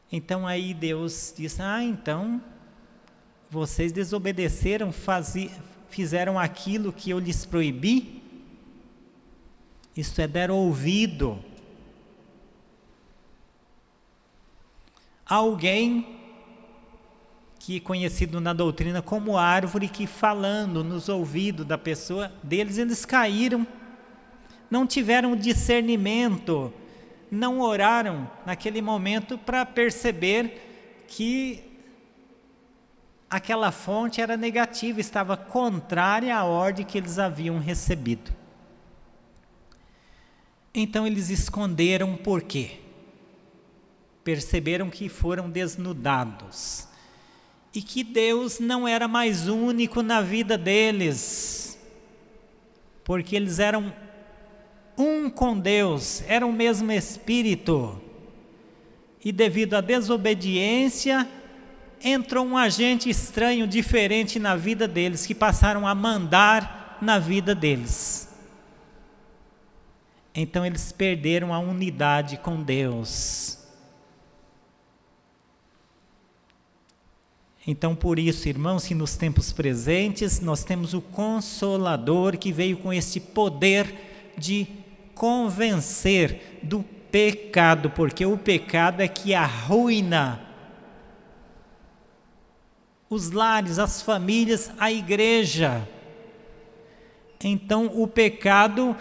Então aí Deus diz: ah, então vocês desobedeceram, fizeram aquilo que eu lhes proibi? Isto é, deram ouvido a alguém que é conhecido na doutrina como árvore, que falando nos ouvidos da pessoa deles, eles caíram, não tiveram discernimento, não oraram naquele momento para perceber que aquela fonte era negativa, estava contrária à ordem que eles haviam recebido. Então eles esconderam por quê? Perceberam que foram desnudados e que Deus não era mais único na vida deles, porque eles eram um com Deus, era o mesmo Espírito, e devido à desobediência entrou um agente estranho, diferente na vida deles, que passaram a mandar na vida deles. Então eles perderam a unidade com Deus. Então, por isso, irmãos, que nos tempos presentes nós temos o Consolador, que veio com esse poder de convencer do pecado, porque o pecado é que arruína os lares, as famílias, a igreja. Então o pecado,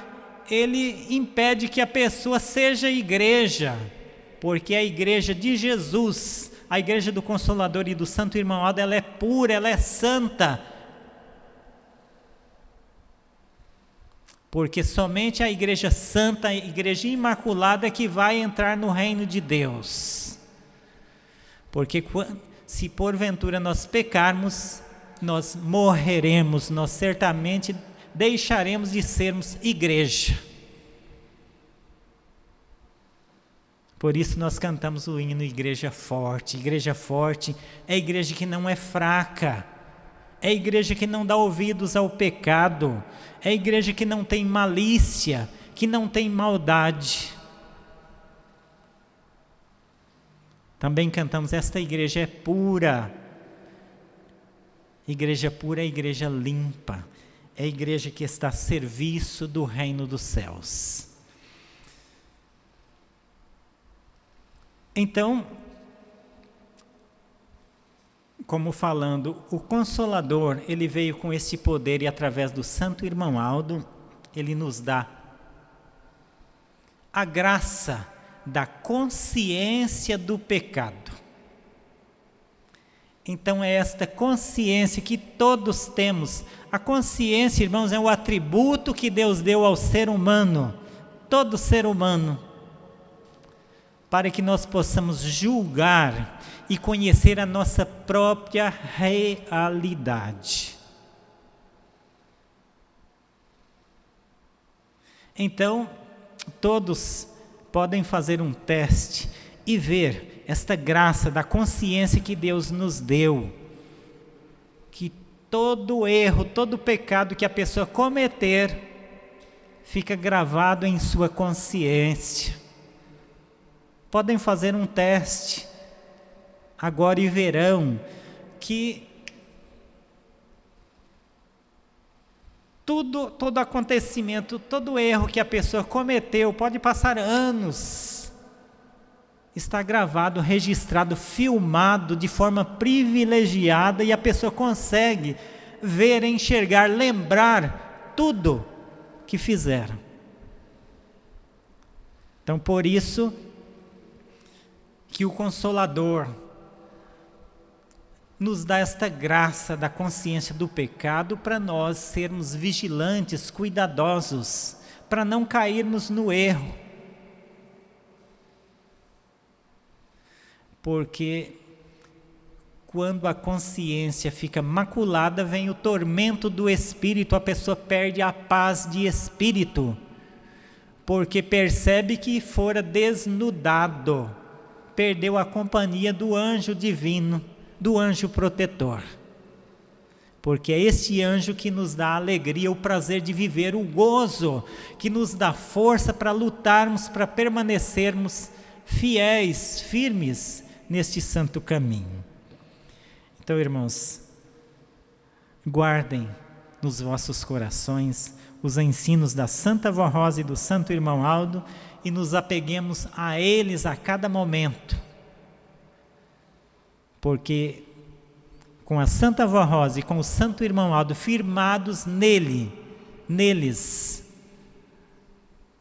ele impede que a pessoa seja igreja, porque a igreja de Jesus, a igreja do Consolador e do Santo Irmão Aldo, ela é pura, ela é santa, porque somente a igreja santa, a igreja imaculada é que vai entrar no reino de Deus. Porque se porventura nós pecarmos, nós morreremos, nós certamente deixaremos de sermos igreja. Por isso nós cantamos o hino Igreja Forte. Igreja forte é a igreja que não é fraca, é a igreja que não dá ouvidos ao pecado, é a igreja que não tem malícia, que não tem maldade. Também cantamos, esta igreja é pura. Igreja pura é a igreja limpa, é a igreja que está a serviço do reino dos céus. Então, como falando, o Consolador, ele veio com esse poder, e através do Santo Irmão Aldo, ele nos dá a graça da consciência do pecado. Então é esta consciência que todos temos. A consciência, irmãos, é o atributo que Deus deu ao ser humano, todo ser humano, para que nós possamos julgar e conhecer a nossa própria realidade. Então, todos podem fazer um teste e ver esta graça da consciência que Deus nos deu, que todo erro, todo pecado que a pessoa cometer, fica gravado em sua consciência. Podem fazer um teste agora e verão que todo acontecimento, todo erro que a pessoa cometeu, pode passar anos, está gravado, registrado, filmado de forma privilegiada, e a pessoa consegue ver, enxergar, lembrar tudo que fizeram. Então, por isso que o Consolador nos dá esta graça da consciência do pecado, para nós sermos vigilantes, cuidadosos, para não cairmos no erro. Porque quando a consciência fica maculada, vem o tormento do espírito, a pessoa perde a paz de espírito, porque percebe que fora desnudado, perdeu a companhia do anjo divino, do anjo protetor, porque é esse anjo que nos dá a alegria, o prazer de viver, o gozo, que nos dá força para lutarmos, para permanecermos fiéis, firmes neste santo caminho. Então, irmãos, guardem nos vossos corações os ensinos da Santa Vó Rosa e do Santo Irmão Aldo, e nos apeguemos a eles a cada momento, porque com a Santa Vó Rosa e com o Santo Irmão Aldo, firmados neles,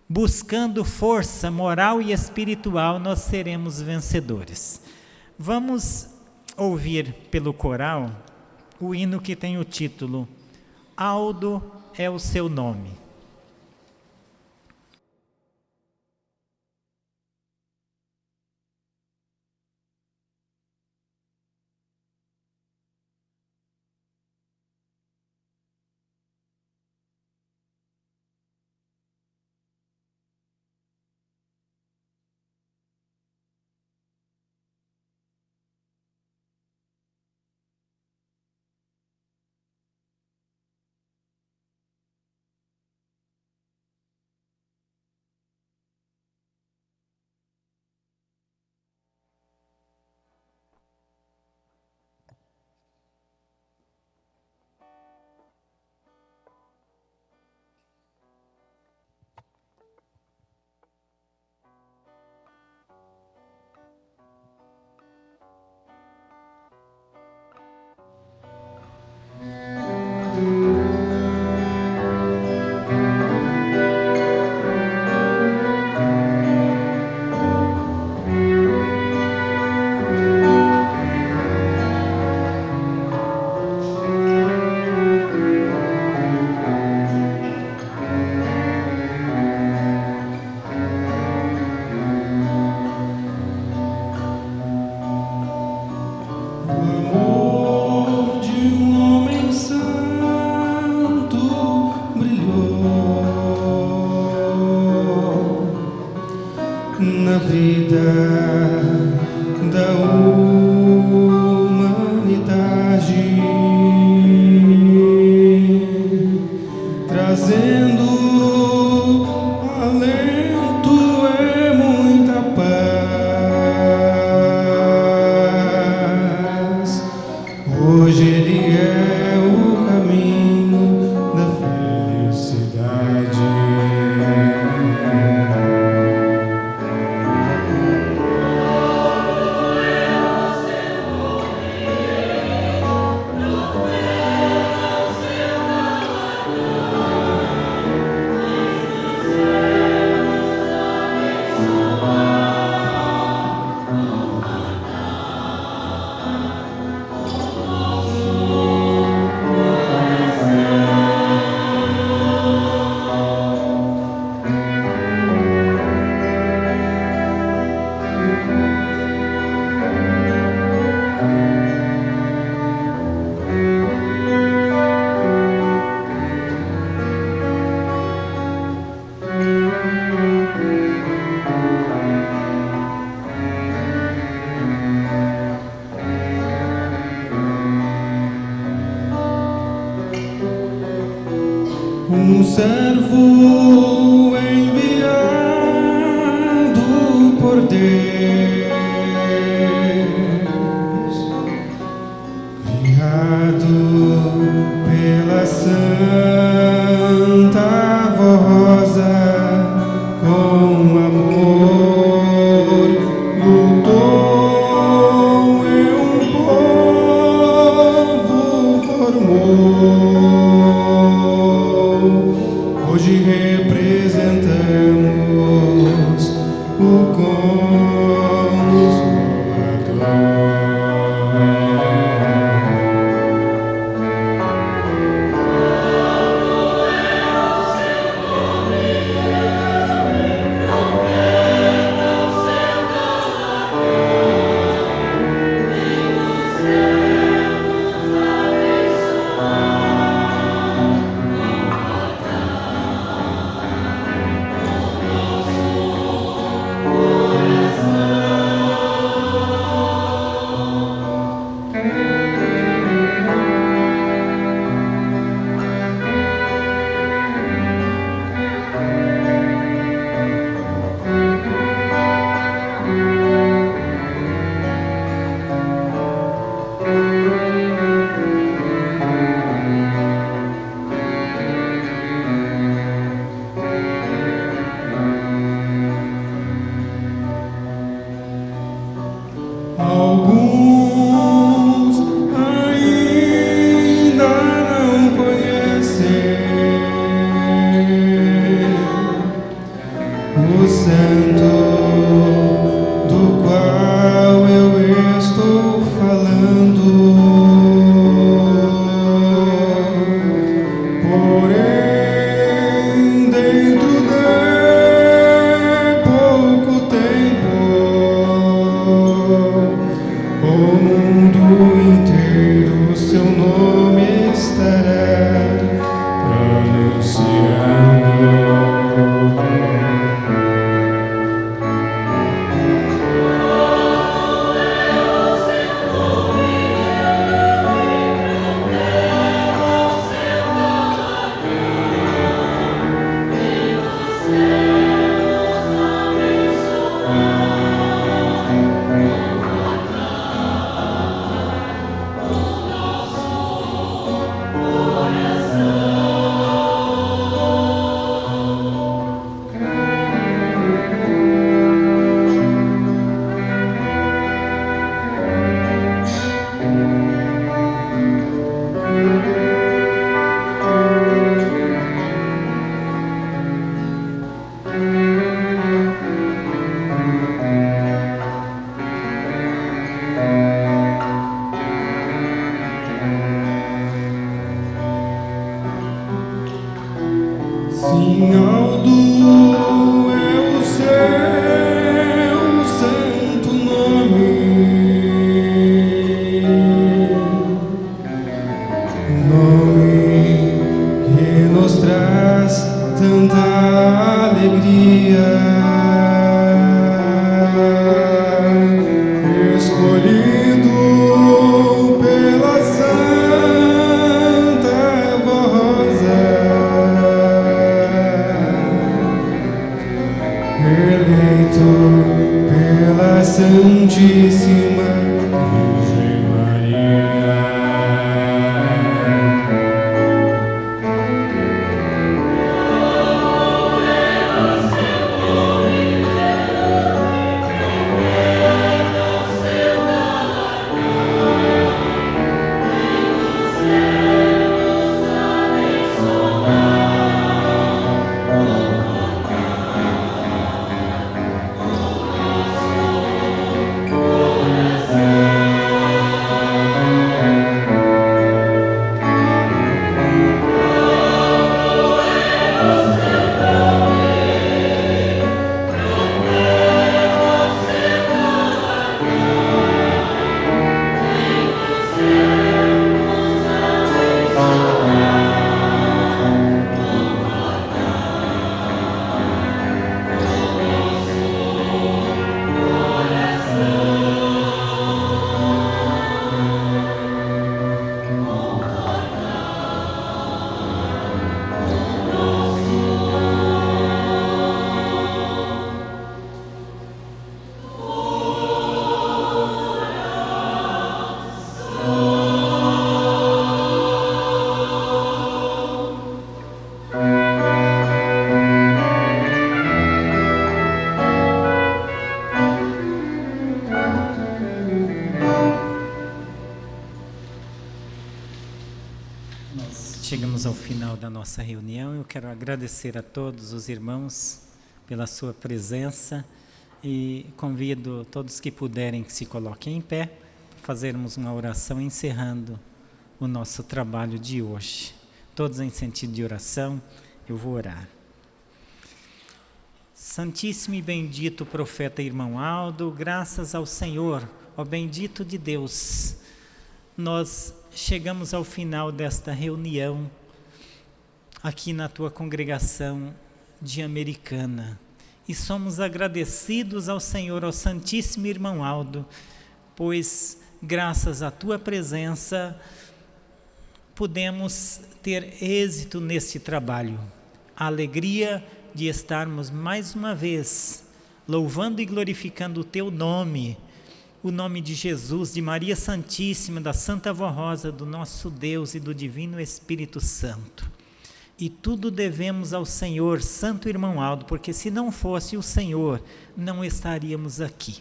buscando força moral e espiritual, nós seremos vencedores. Vamos ouvir pelo coral o hino que tem o título Aldo é o seu nome. Um servo enviado por Deus, criado pela Santa Vó Rosa, com amor lutou e um povo formou. Hoje representamos o Consolador. Porém, dentro de pouco tempo, o mundo inteiro seu nome estará pronunciando. Sim, Aldo é o seu santo nome, nome que nos traz tanta alegria, escolhido pela Santa Rosa, eleito pela Santíssima Virgem Maria. Chegamos ao final da nossa reunião. Eu quero agradecer a todos os irmãos pela sua presença e convido todos que puderem que se coloquem em pé para fazermos uma oração encerrando o nosso trabalho de hoje. Todos em sentido de oração, eu vou orar. Santíssimo e bendito profeta irmão Aldo, graças ao Senhor, ó bendito de Deus, nós chegamos ao final desta reunião aqui na tua congregação de Americana e somos agradecidos ao Senhor, ao Santíssimo Irmão Aldo, pois graças à tua presença pudemos ter êxito neste trabalho, a alegria de estarmos mais uma vez louvando e glorificando o teu nome, o nome de Jesus, de Maria Santíssima, da Santa Vó Rosa, do nosso Deus e do Divino Espírito Santo. E tudo devemos ao Senhor, Santo Irmão Aldo, porque se não fosse o Senhor, não estaríamos aqui.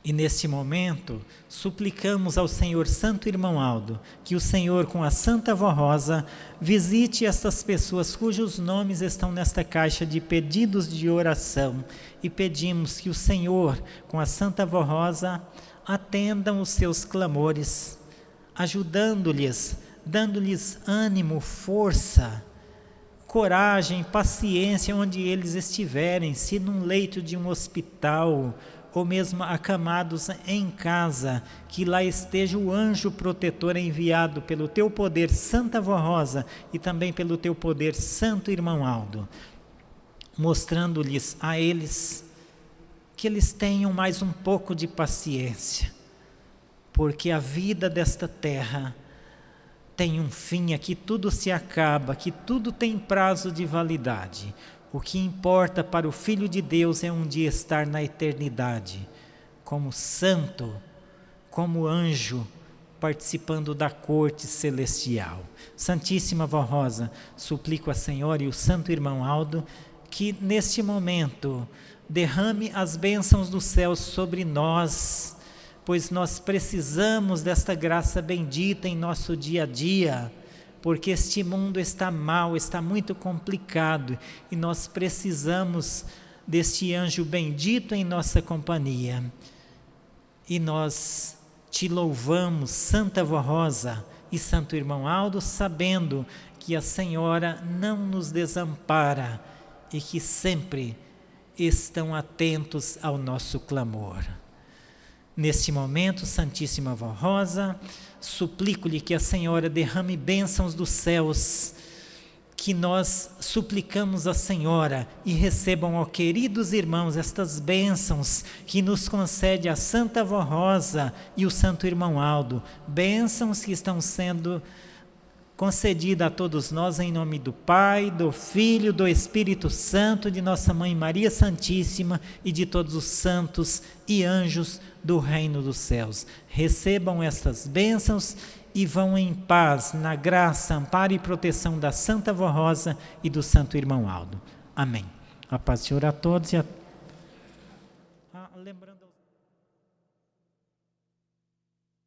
E neste momento, suplicamos ao Senhor, Santo Irmão Aldo, que o Senhor, com a Santa Vó Rosa, visite estas pessoas cujos nomes estão nesta caixa de pedidos de oração. E pedimos que o Senhor, com a Santa Vó Rosa, atendam os seus clamores, ajudando-lhes, dando-lhes ânimo, força, coragem, paciência onde eles estiverem, se num leito de um hospital ou mesmo acamados em casa, que lá esteja o anjo protetor enviado pelo teu poder, Santa Vó Rosa, e também pelo teu poder, Santo Irmão Aldo, mostrando-lhes a eles que eles tenham mais um pouco de paciência, porque a vida desta terra tem um fim, aqui tudo se acaba, que tudo tem prazo de validade. O que importa para o Filho de Deus é um dia estar na eternidade, como santo, como anjo, participando da corte celestial. Santíssima Vó Rosa, suplico a Senhora e o Santo Irmão Aldo que neste momento derrame as bênçãos dos céus sobre nós, pois nós precisamos desta graça bendita em nosso dia a dia, porque este mundo está mal, está muito complicado, e nós precisamos deste anjo bendito em nossa companhia. E nós te louvamos, Santa Vó Rosa e Santo Irmão Aldo, sabendo que a Senhora não nos desampara e que sempre estão atentos ao nosso clamor. Neste momento, Santíssima Vó Rosa, suplico-lhe que a Senhora derrame bênçãos dos céus, que nós suplicamos à Senhora, e recebam, ó queridos irmãos, estas bênçãos que nos concede a Santa Vó Rosa e o Santo Irmão Aldo, bênçãos que estão sendo concedidas a todos nós em nome do Pai, do Filho, do Espírito Santo, de nossa Mãe Maria Santíssima e de todos os santos e anjos do reino dos céus. Recebam estas bênçãos e vão em paz, na graça, amparo e proteção da Santa Vó Rosa e do Santo Irmão Aldo. Amém. A paz do Senhor a todos e a